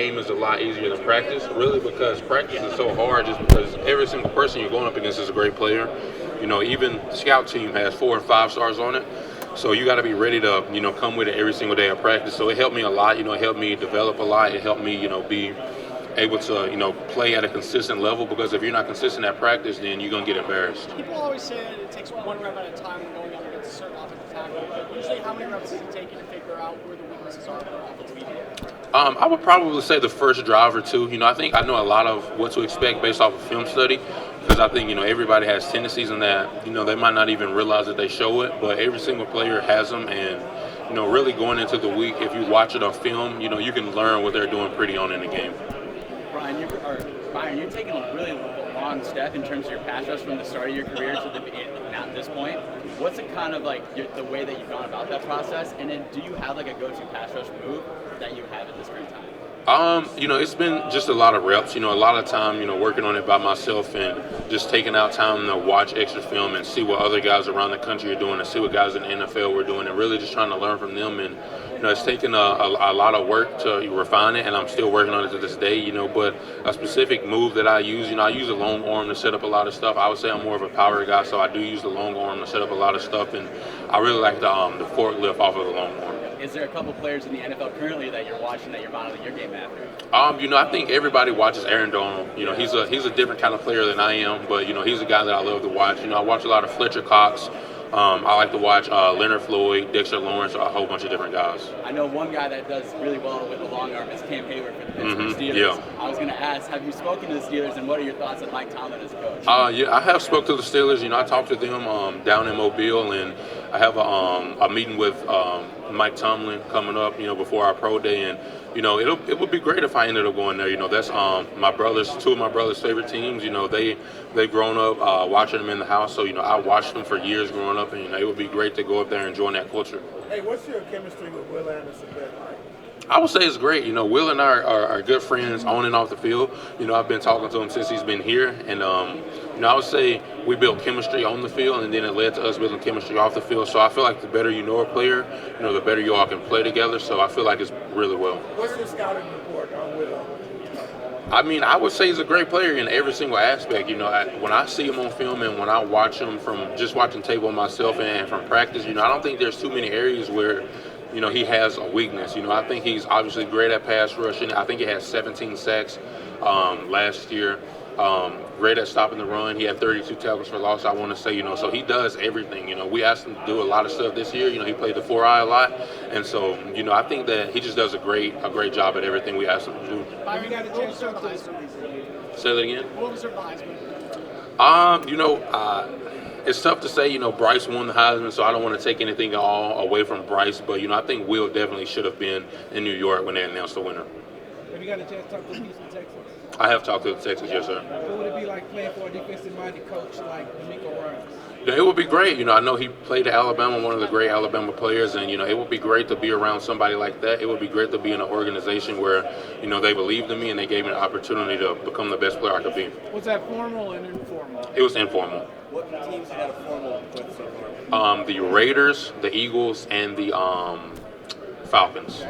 game is a lot easier than practice, really, because practice is so hard just because every single person you're going up against is a great player. Even scout team has 4 and 5 stars on it. So you got to be ready to, come with it every single day of practice. So it helped me a lot. It helped me develop a lot. It helped me, be able to, play at a consistent level, because if you're not consistent at practice, then you're going to get embarrassed. People always say that it takes one rep at a time when going up against a certain offensive tackle. But usually, how many reps does it take you to figure out where the weaknesses are for the offensive tackle? I would probably say the first drive or two. I think I know a lot of what to expect based off of film study, because I think everybody has tendencies in that they might not even realize that they show it, but every single player has them. And really going into the week, if you watch it on film, you can learn what they're doing pretty on in the game. Byron, you're taking a really long step in terms of your pass rush from the start of your career to now at this point. What's it kind of like the way that you've gone about that process? And then do you have like a go-to pass rush move that you have at this current time? It's been just a lot of reps, a lot of time, working on it by myself and just taking out time to watch extra film and see what other guys around the country are doing and see what guys in the NFL were doing and really just trying to learn from them. And, it's taken a lot of work to refine it, and I'm still working on it to this day, but a specific move that I use, I use a long arm to set up a lot of stuff. I would say I'm more of a power guy, so I do use the long arm to set up a lot of stuff, and I really like the forklift off of the long arm. Is there a couple players in the NFL currently that you're watching that you're modeling your game after? I think everybody watches Aaron Donald. He's a different kind of player than I am, but he's a guy that I love to watch. I watch a lot of Fletcher Cox. I like to watch Leonard Floyd, Dexter Lawrence, a whole bunch of different guys. I know one guy that does really well with the long arm is Cam Hayward for the Pittsburgh Steelers. Yeah. I was going to ask, have you spoken to the Steelers, and what are your thoughts on Mike Tomlin as a coach? Yeah, I have spoke to the Steelers. I talked to them down in Mobile, and I have a meeting with Mike Tomlin coming up, before our pro day, and it would be great if I ended up going there. That's two of my brother's favorite teams. They've grown up watching them in the house, so I watched them for years growing up, and it would be great to go up there and join that culture. Hey, what's your chemistry with Will Anderson been like? I would say it's great. Will and I are good friends on and off the field. I've been talking to him since he's been here, and I would say we built chemistry on the field, and then it led to us building chemistry off the field. So I feel like the better you know a player, the better you all can play together. So I feel like it's really well. What's your scouting report on Will? I would say he's a great player in every single aspect. When I see him on film and when I watch him from just watching tape on myself and from practice, I don't think there's too many areas where he has a weakness. I think he's obviously great at pass rushing. I think he had 17 sacks last year. Great at stopping the run. He had 32 tackles for loss, I want to say, so he does everything. We asked him to do a lot of stuff this year. He played the 4-eye a lot. And so, I think that he just does a great job at everything we asked him to do. Byron, got a chance to Heisman. Say that again? What was your Heisman? It's tough to say. Bryce won the Heisman, so I don't want to take anything all away from Bryce. But, I think Will definitely should have been in New York when they announced the winner. Have you got a chance to talk to the Houston Texans? I have talked to the Texans, yes, sir. What would it be like playing for a defensive-minded coach like D'Amico Ryans? Yeah, it would be great. I know he played at Alabama, one of the great Alabama players, and, it would be great to be around somebody like that. It would be great to be in an organization where, they believed in me and they gave me the opportunity to become the best player I could be. Was that formal and informal? It was informal. What teams you had a formal with so far? The Raiders, the Eagles, and the Falcons.